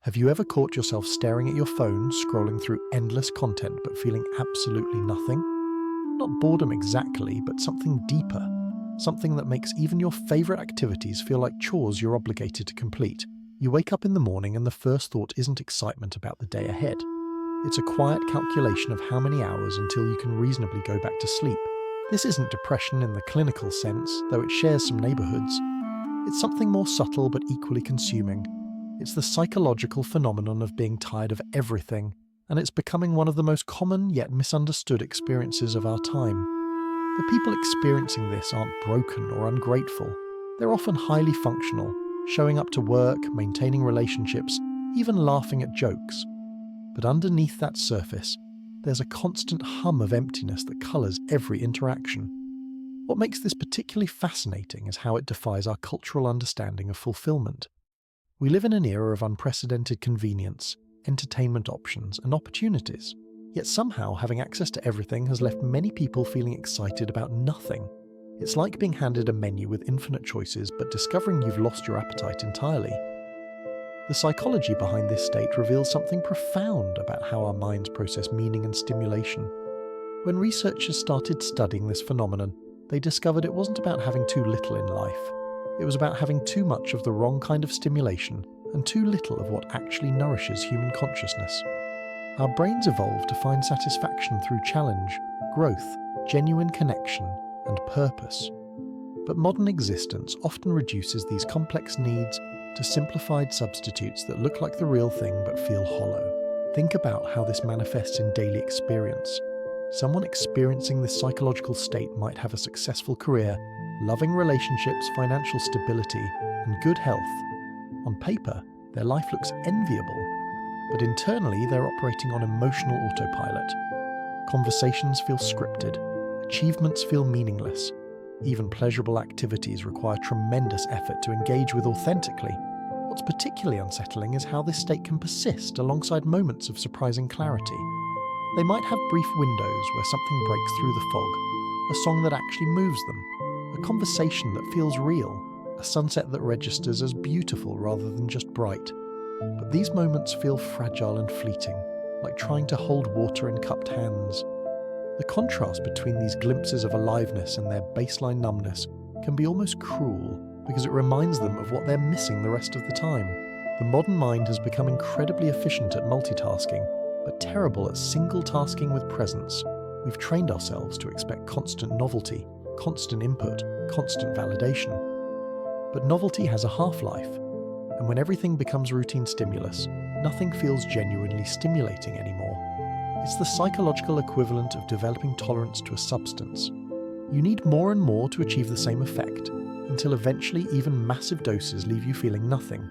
Have you ever caught yourself staring at your phone, scrolling through endless content but feeling absolutely nothing? Not boredom exactly, but something deeper. Something that makes even your favorite activities feel like chores you're obligated to complete. You wake up in the morning and the first thought isn't excitement about the day ahead. It's a quiet calculation of how many hours until you can reasonably go back to sleep. This isn't depression in the clinical sense, though it shares some neighborhoods. It's something more subtle but equally consuming. It's the psychological phenomenon of being tired of everything, and it's becoming one of the most common yet misunderstood experiences of our time. The people experiencing this aren't broken or ungrateful. They're often highly functional, showing up to work, maintaining relationships, even laughing at jokes. But underneath that surface, there's a constant hum of emptiness that colours every interaction. What makes this particularly fascinating is how it defies our cultural understanding of fulfillment. We live in an era of unprecedented convenience, entertainment options, and opportunities. Yet somehow having access to everything has left many people feeling excited about nothing. It's like being handed a menu with infinite choices but discovering you've lost your appetite entirely. The psychology behind this state reveals something profound about how our minds process meaning and stimulation. When researchers started studying this phenomenon, they discovered it wasn't about having too little in life. It was about having too much of the wrong kind of stimulation and too little of what actually nourishes human consciousness. Our brains evolved to find satisfaction through challenge, growth, genuine connection, and purpose. But modern existence often reduces these complex needs to simplified substitutes that look like the real thing but feel hollow. Think about how this manifests in daily experience. Someone experiencing this psychological state might have a successful career, loving relationships, financial stability, and good health. On paper, their life looks enviable, but internally they're operating on emotional autopilot. Conversations feel scripted, achievements feel meaningless. Even pleasurable activities require tremendous effort to engage with authentically. What's particularly unsettling is how this state can persist alongside moments of surprising clarity. They might have brief windows where something breaks through the fog, a song that actually moves them, a conversation that feels real, a sunset that registers as beautiful rather than just bright. But these moments feel fragile and fleeting, like trying to hold water in cupped hands. The contrast between these glimpses of aliveness and their baseline numbness can be almost cruel because it reminds them of what they're missing the rest of the time. The modern mind has become incredibly efficient at multitasking, but terrible at single-tasking with presence. We've trained ourselves to expect constant novelty, constant input, constant validation. But novelty has a half-life, and when everything becomes routine stimulus, nothing feels genuinely stimulating anymore. It's the psychological equivalent of developing tolerance to a substance. You need more and more to achieve the same effect, until eventually even massive doses leave you feeling nothing.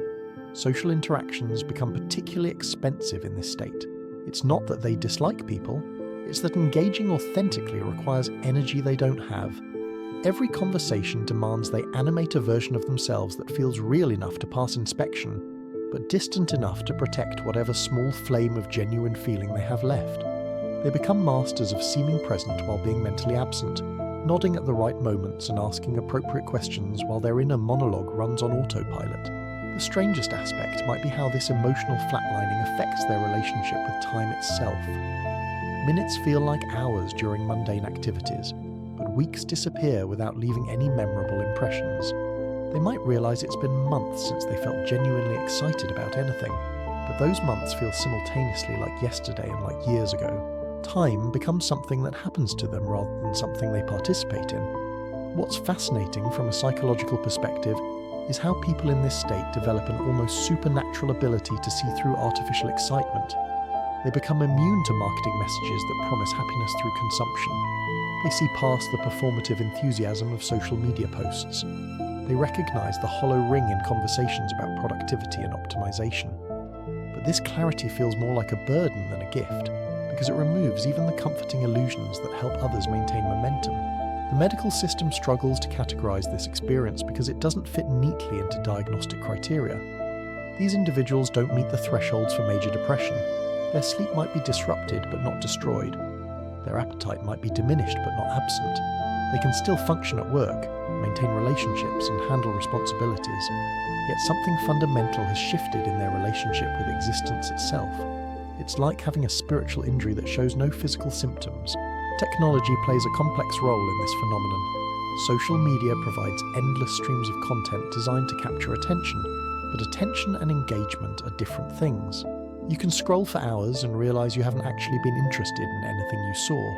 Social interactions become particularly expensive in this state. It's not that they dislike people, it's that engaging authentically requires energy they don't have. Every conversation demands they animate a version of themselves that feels real enough to pass inspection, but distant enough to protect whatever small flame of genuine feeling they have left. They become masters of seeming present while being mentally absent, nodding at the right moments and asking appropriate questions while their inner monologue runs on autopilot. The strangest aspect might be how this emotional flatlining affects their relationship with time itself. Minutes feel like hours during mundane activities, but weeks disappear without leaving any memorable impressions. They might realize it's been months since they felt genuinely excited about anything, but those months feel simultaneously like yesterday and like years ago. Time becomes something that happens to them rather than something they participate in. What's fascinating from a psychological perspective is how people in this state develop an almost supernatural ability to see through artificial excitement. They become immune to marketing messages that promise happiness through consumption. They see past the performative enthusiasm of social media posts. They recognize the hollow ring in conversations about productivity and optimization. But this clarity feels more like a burden than a gift, because it removes even the comforting illusions that help others maintain momentum. The medical system struggles to categorize this experience because it doesn't fit neatly into diagnostic criteria. These individuals don't meet the thresholds for major depression. Their sleep might be disrupted but not destroyed. Their appetite might be diminished but not absent. They can still function at work, maintain relationships, and handle responsibilities, yet something fundamental has shifted in their relationship with existence itself. It's like having a spiritual injury that shows no physical symptoms. Technology plays a complex role in this phenomenon. Social media provides endless streams of content designed to capture attention, but attention and engagement are different things. You can scroll for hours and realize you haven't actually been interested in anything you saw.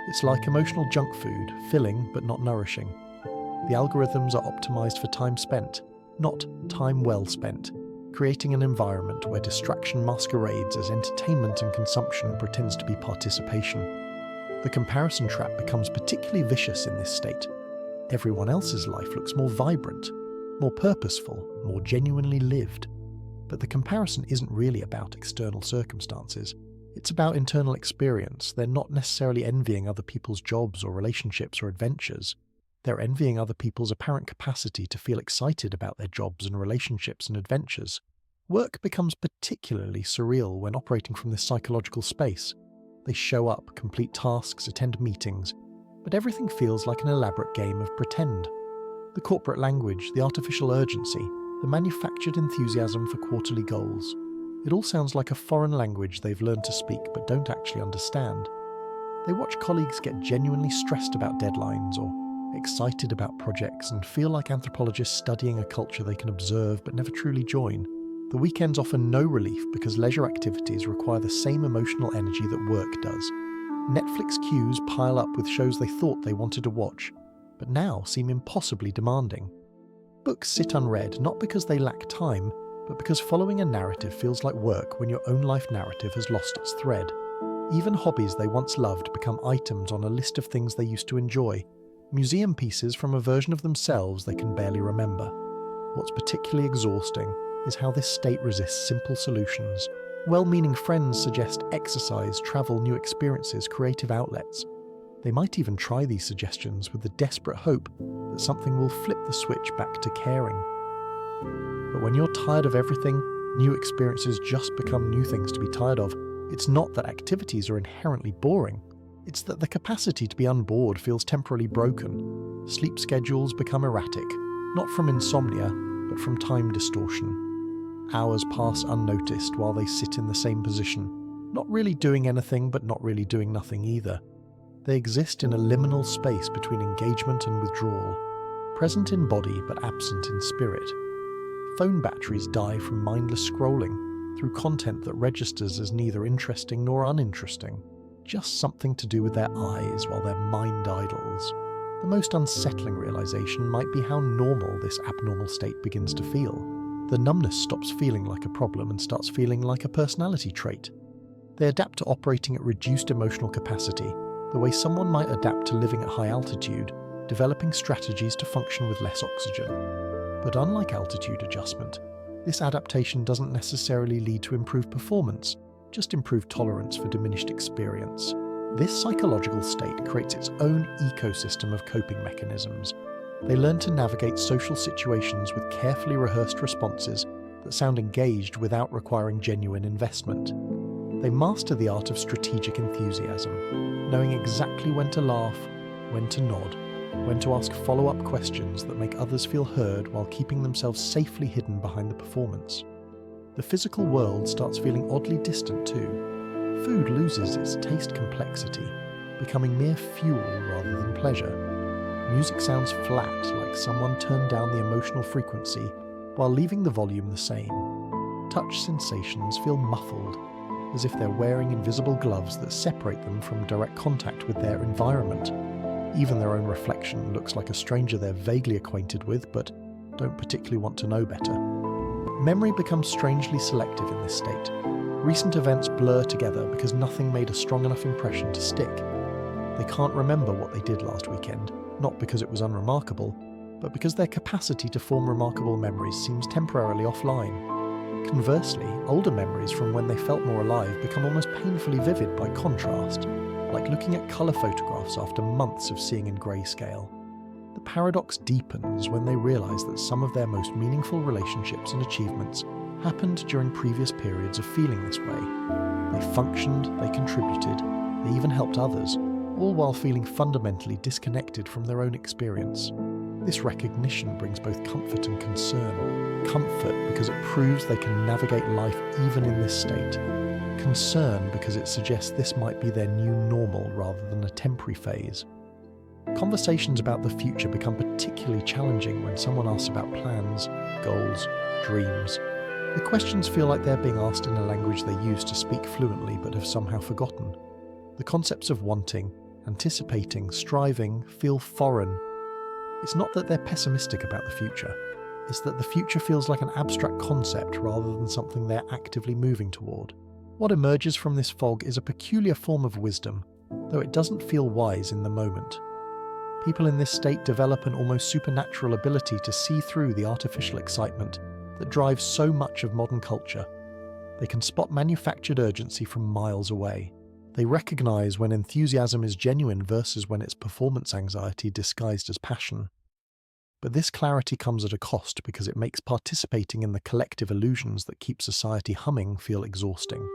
It's like emotional junk food, filling but not nourishing. The algorithms are optimized for time spent, not time well spent, creating an environment where distraction masquerades as entertainment and consumption pretends to be participation. The comparison trap becomes particularly vicious in this state. Everyone else's life looks more vibrant, more purposeful, more genuinely lived. But the comparison isn't really about external circumstances. It's about internal experience. They're not necessarily envying other people's jobs or relationships or adventures. They're envying other people's apparent capacity to feel excited about their jobs and relationships and adventures. Work becomes particularly surreal when operating from this psychological space. They show up, complete tasks, attend meetings, but everything feels like an elaborate game of pretend. The corporate language, the artificial urgency, the manufactured enthusiasm for quarterly goals. It all sounds like a foreign language they've learned to speak but don't actually understand. They watch colleagues get genuinely stressed about deadlines or excited about projects and feel like anthropologists studying a culture they can observe but never truly join. The weekends offer no relief because leisure activities require the same emotional energy that work does. Netflix queues pile up with shows they thought they wanted to watch, but now seem impossibly demanding. Books sit unread not because they lack time, but because following a narrative feels like work when your own life narrative has lost its thread. Even hobbies they once loved become items on a list of things they used to enjoy, museum pieces from a version of themselves they can barely remember. What's particularly exhausting is how this state resists simple solutions. Well-meaning friends suggest exercise, travel, new experiences, creative outlets. They might even try these suggestions with the desperate hope that something will flip the switch back to caring. But when you're tired of everything, new experiences just become new things to be tired of. It's not that activities are inherently boring. It's that the capacity to be unbored feels temporarily broken. Sleep schedules become erratic, not from insomnia, but from time distortion. Hours pass unnoticed while they sit in the same position, not really doing anything but not really doing nothing either. They exist in a liminal space between engagement and withdrawal, present in body but absent in spirit. Phone batteries die from mindless scrolling, through content that registers as neither interesting nor uninteresting, just something to do with their eyes while their mind idles. The most unsettling realization might be how normal this abnormal state begins to feel. The numbness stops feeling like a problem and starts feeling like a personality trait. They adapt to operating at reduced emotional capacity, the way someone might adapt to living at high altitude, developing strategies to function with less oxygen. But unlike altitude adjustment, this adaptation doesn't necessarily lead to improved performance, just improved tolerance for diminished experience. This psychological state creates its own ecosystem of coping mechanisms. They learn to navigate social situations with carefully rehearsed responses that sound engaged without requiring genuine investment. They master the art of strategic enthusiasm, knowing exactly when to laugh, when to nod, when to ask follow-up questions that make others feel heard while keeping themselves safely hidden behind the performance. The physical world starts feeling oddly distant too. Food loses its taste complexity, becoming mere fuel rather than pleasure. Music sounds flat, like someone turned down the emotional frequency while leaving the volume the same. Touch sensations feel muffled, as if they're wearing invisible gloves that separate them from direct contact with their environment. Even their own reflection looks like a stranger they're vaguely acquainted with, but don't particularly want to know better. Memory becomes strangely selective in this state. Recent events blur together because nothing made a strong enough impression to stick. They can't remember what they did last weekend, not because it was unremarkable, but because their capacity to form remarkable memories seems temporarily offline. Conversely, older memories from when they felt more alive become almost painfully vivid by contrast, like looking at colour photographs after months of seeing in grayscale. The paradox deepens when they realise that some of their most meaningful relationships and achievements happened during previous periods of feeling this way. They functioned, they contributed, they even helped others, all while feeling fundamentally disconnected from their own experience. This recognition brings both comfort and concern. Comfort because it proves they can navigate life even in this state. Concern because it suggests this might be their new normal rather than a temporary phase. Conversations about the future become particularly challenging when someone asks about plans, goals, dreams. The questions feel like they're being asked in a language they used to speak fluently but have somehow forgotten. The concepts of wanting, anticipating, striving feel foreign. It's not that they're pessimistic about the future, it's that the future feels like an abstract concept rather than something they're actively moving toward. What emerges from this fog is a peculiar form of wisdom, though it doesn't feel wise in the moment. People in this state develop an almost supernatural ability to see through the artificial excitement that drives so much of modern culture. They can spot manufactured urgency from miles away. They recognize when enthusiasm is genuine versus when it's performance anxiety disguised as passion. But this clarity comes at a cost because it makes participating in the collective illusions that keep society humming feel exhausting.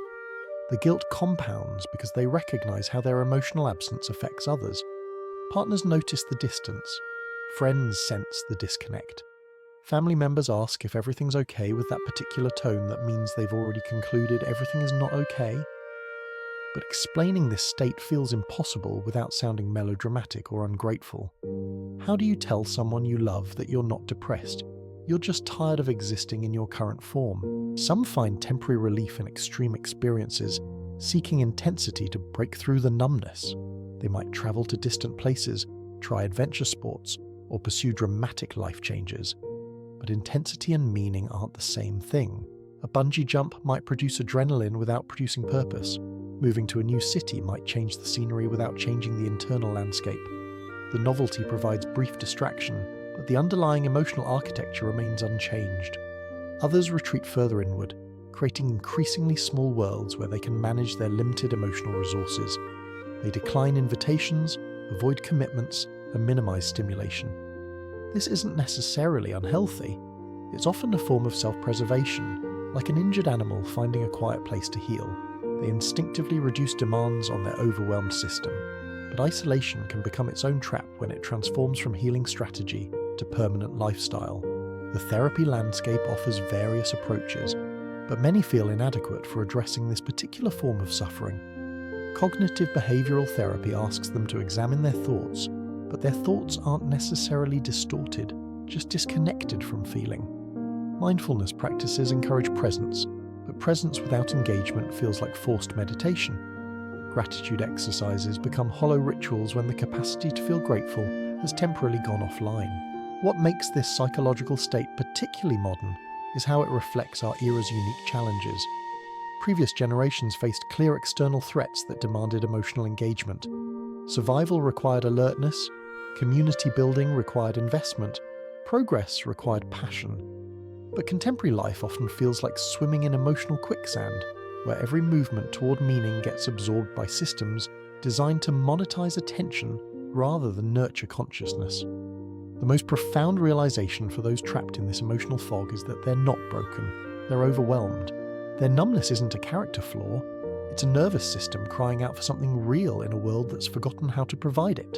The guilt compounds because they recognize how their emotional absence affects others. Partners notice the distance. Friends sense the disconnect. Family members ask if everything's okay with that particular tone that means they've already concluded everything is not okay. But explaining this state feels impossible without sounding melodramatic or ungrateful. How do you tell someone you love that you're not depressed? You're just tired of existing in your current form. Some find temporary relief in extreme experiences, seeking intensity to break through the numbness. They might travel to distant places, try adventure sports, or pursue dramatic life changes. But intensity and meaning aren't the same thing. A bungee jump might produce adrenaline without producing purpose. Moving to a new city might change the scenery without changing the internal landscape. The novelty provides brief distraction, but the underlying emotional architecture remains unchanged. Others retreat further inward, creating increasingly small worlds where they can manage their limited emotional resources. They decline invitations, avoid commitments, and minimize stimulation. This isn't necessarily unhealthy. It's often a form of self-preservation, like an injured animal finding a quiet place to heal. They instinctively reduce demands on their overwhelmed system. But isolation can become its own trap when it transforms from healing strategy to permanent lifestyle. The therapy landscape offers various approaches, but many feel inadequate for addressing this particular form of suffering. Cognitive behavioral therapy asks them to examine their thoughts, but their thoughts aren't necessarily distorted, just disconnected from feeling. Mindfulness practices encourage presence, but presence without engagement feels like forced meditation. Gratitude exercises become hollow rituals when the capacity to feel grateful has temporarily gone offline. What makes this psychological state particularly modern is how it reflects our era's unique challenges. Previous generations faced clear external threats that demanded emotional engagement. Survival required alertness, community building required investment, progress required passion. But contemporary life often feels like swimming in emotional quicksand, where every movement toward meaning gets absorbed by systems designed to monetize attention rather than nurture consciousness. The most profound realization for those trapped in this emotional fog is that they're not broken, they're overwhelmed. Their numbness isn't a character flaw, it's a nervous system crying out for something real in a world that's forgotten how to provide it.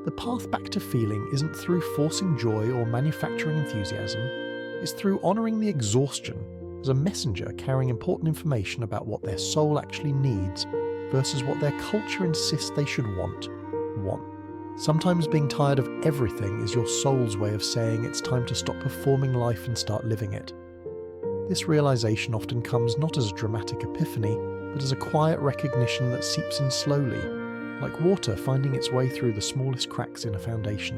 The path back to feeling isn't through forcing joy or manufacturing enthusiasm, it's through honouring the exhaustion as a messenger carrying important information about what their soul actually needs versus what their culture insists they should want. Sometimes being tired of everything is your soul's way of saying it's time to stop performing life and start living it. This realization often comes not as a dramatic epiphany, but as a quiet recognition that seeps in slowly, like water finding its way through the smallest cracks in a foundation.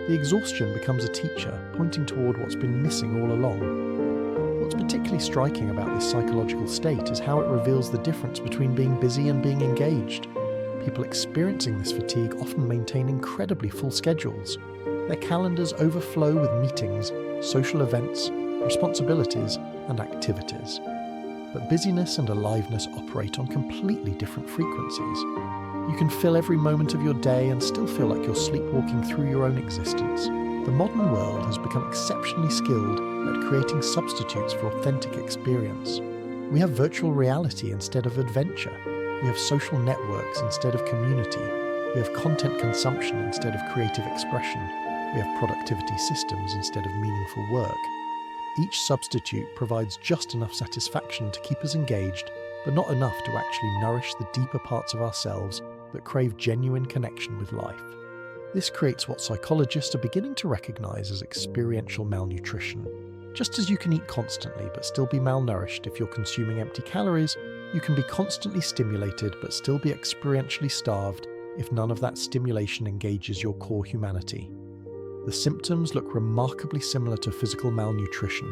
The exhaustion becomes a teacher, pointing toward what's been missing all along. What's particularly striking about this psychological state is how it reveals the difference between being busy and being engaged. People experiencing this fatigue often maintain incredibly full schedules. Their calendars overflow with meetings, social events, responsibilities, and activities. But busyness and aliveness operate on completely different frequencies. You can fill every moment of your day and still feel like you're sleepwalking through your own existence. The modern world has become exceptionally skilled at creating substitutes for authentic experience. We have virtual reality instead of adventure. We have social networks instead of community. We have content consumption instead of creative expression. We have productivity systems instead of meaningful work. Each substitute provides just enough satisfaction to keep us engaged, but not enough to actually nourish the deeper parts of ourselves that crave genuine connection with life. This creates what psychologists are beginning to recognize as experiential malnutrition. Just as you can eat constantly but still be malnourished if you're consuming empty calories, you can be constantly stimulated but still be experientially starved if none of that stimulation engages your core humanity. The symptoms look remarkably similar to physical malnutrition: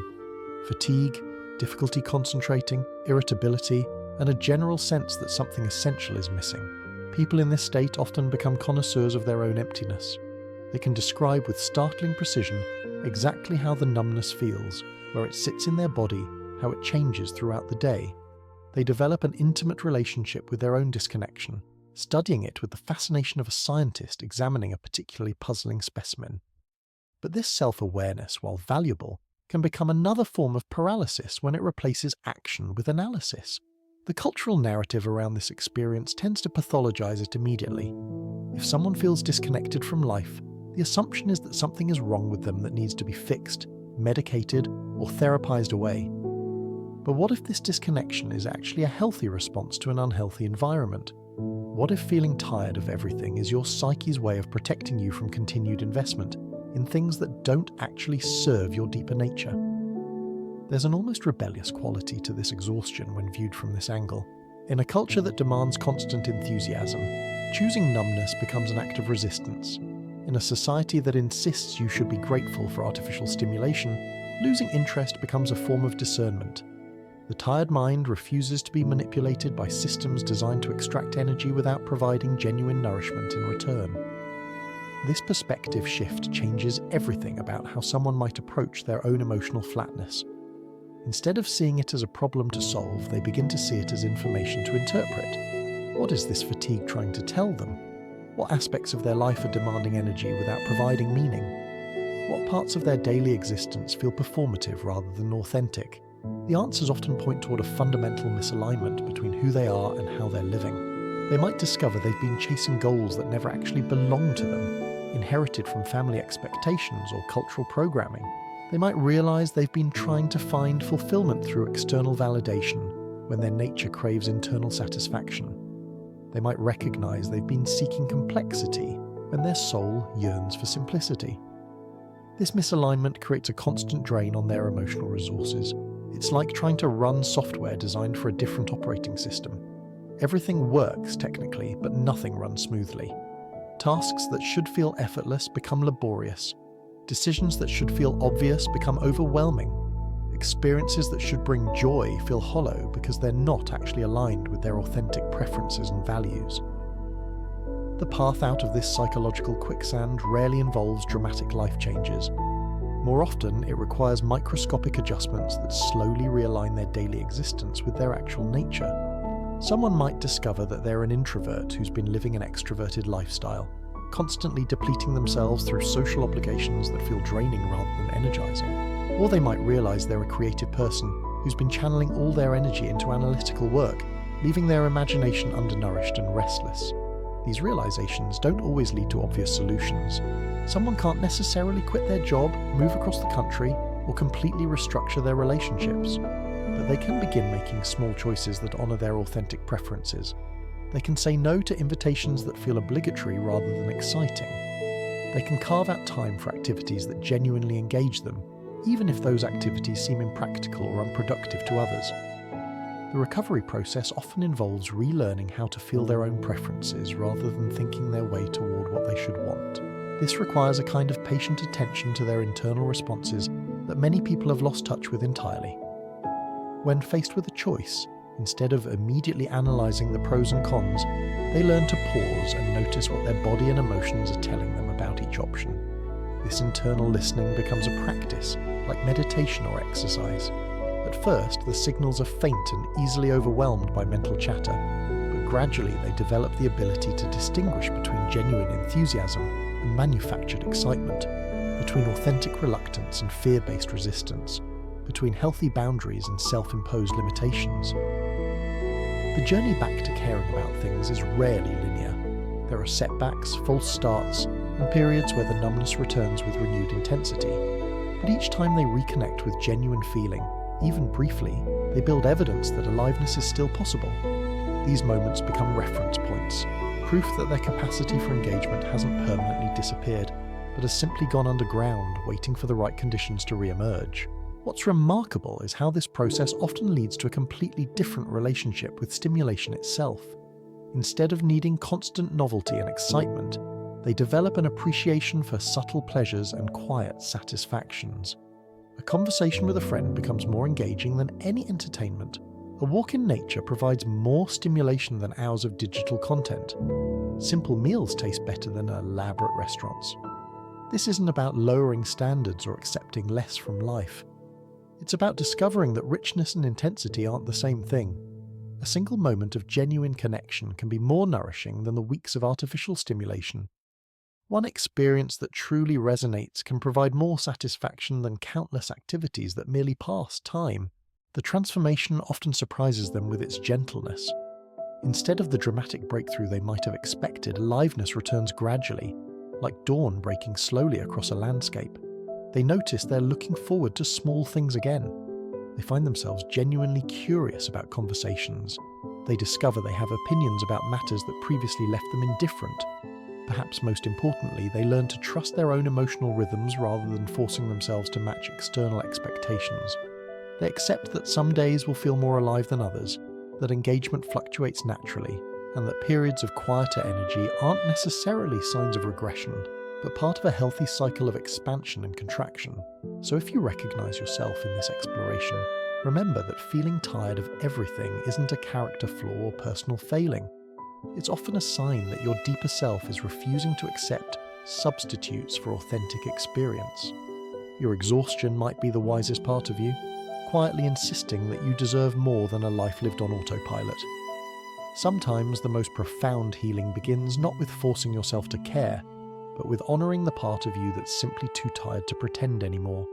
fatigue, difficulty concentrating, irritability, and a general sense that something essential is missing. People in this state often become connoisseurs of their own emptiness. They can describe with startling precision exactly how the numbness feels, where it sits in their body, how it changes throughout the day. They develop an intimate relationship with their own disconnection, studying it with the fascination of a scientist examining a particularly puzzling specimen. But this self-awareness, while valuable, can become another form of paralysis when it replaces action with analysis. The cultural narrative around this experience tends to pathologize it immediately. If someone feels disconnected from life, the assumption is that something is wrong with them that needs to be fixed, medicated, or therapized away. But what if this disconnection is actually a healthy response to an unhealthy environment? What if feeling tired of everything is your psyche's way of protecting you from continued investment in things that don't actually serve your deeper nature? There's an almost rebellious quality to this exhaustion when viewed from this angle. In a culture that demands constant enthusiasm, choosing numbness becomes an act of resistance. In a society that insists you should be grateful for artificial stimulation, losing interest becomes a form of discernment. The tired mind refuses to be manipulated by systems designed to extract energy without providing genuine nourishment in return. This perspective shift changes everything about how someone might approach their own emotional flatness. Instead of seeing it as a problem to solve, they begin to see it as information to interpret. What is this fatigue trying to tell them? What aspects of their life are demanding energy without providing meaning? What parts of their daily existence feel performative rather than authentic? The answers often point toward a fundamental misalignment between who they are and how they're living. They might discover they've been chasing goals that never actually belonged to them, inherited from family expectations or cultural programming. They might realize they've been trying to find fulfillment through external validation when their nature craves internal satisfaction. They might recognize they've been seeking complexity when their soul yearns for simplicity. This misalignment creates a constant drain on their emotional resources. It's like trying to run software designed for a different operating system. Everything works technically, but nothing runs smoothly. Tasks that should feel effortless become laborious. Decisions that should feel obvious become overwhelming. Experiences that should bring joy feel hollow because they're not actually aligned with their authentic preferences and values. The path out of this psychological quicksand rarely involves dramatic life changes. More often, it requires microscopic adjustments that slowly realign their daily existence with their actual nature. Someone might discover that they're an introvert who's been living an extroverted lifestyle, constantly depleting themselves through social obligations that feel draining rather than energizing. Or they might realize they're a creative person who's been channeling all their energy into analytical work, leaving their imagination undernourished and restless. These realizations don't always lead to obvious solutions. Someone can't necessarily quit their job, move across the country, or completely restructure their relationships. But they can begin making small choices that honor their authentic preferences. They can say no to invitations that feel obligatory rather than exciting. They can carve out time for activities that genuinely engage them, even if those activities seem impractical or unproductive to others. The recovery process often involves relearning how to feel their own preferences rather than thinking their way toward what they should want. This requires a kind of patient attention to their internal responses that many people have lost touch with entirely. When faced with a choice, instead of immediately analysing the pros and cons, they learn to pause and notice what their body and emotions are telling them about each option. This internal listening becomes a practice, like meditation or exercise. At first, the signals are faint and easily overwhelmed by mental chatter, but gradually they develop the ability to distinguish between genuine enthusiasm and manufactured excitement, between authentic reluctance and fear-based resistance, between healthy boundaries and self-imposed limitations. The journey back to caring about things is rarely linear. There are setbacks, false starts, and periods where the numbness returns with renewed intensity. But each time they reconnect with genuine feeling, even briefly, they build evidence that aliveness is still possible. These moments become reference points, proof that their capacity for engagement hasn't permanently disappeared, but has simply gone underground, waiting for the right conditions to re-emerge. What's remarkable is how this process often leads to a completely different relationship with stimulation itself. Instead of needing constant novelty and excitement, they develop an appreciation for subtle pleasures and quiet satisfactions. A conversation with a friend becomes more engaging than any entertainment. A walk in nature provides more stimulation than hours of digital content. Simple meals taste better than elaborate restaurants. This isn't about lowering standards or accepting less from life. It's about discovering that richness and intensity aren't the same thing. A single moment of genuine connection can be more nourishing than the weeks of artificial stimulation. One experience that truly resonates can provide more satisfaction than countless activities that merely pass time. The transformation often surprises them with its gentleness. Instead of the dramatic breakthrough they might have expected, aliveness returns gradually, like dawn breaking slowly across a landscape. They notice they're looking forward to small things again. They find themselves genuinely curious about conversations. They discover they have opinions about matters that previously left them indifferent. Perhaps most importantly, they learn to trust their own emotional rhythms rather than forcing themselves to match external expectations. They accept that some days will feel more alive than others, that engagement fluctuates naturally, and that periods of quieter energy aren't necessarily signs of regression, but part of a healthy cycle of expansion and contraction. So if you recognize yourself in this exploration, remember that feeling tired of everything isn't a character flaw or personal failing. It's often a sign that your deeper self is refusing to accept substitutes for authentic experience. Your exhaustion might be the wisest part of you, quietly insisting that you deserve more than a life lived on autopilot. Sometimes the most profound healing begins not with forcing yourself to care, but with honouring the part of you that's simply too tired to pretend anymore.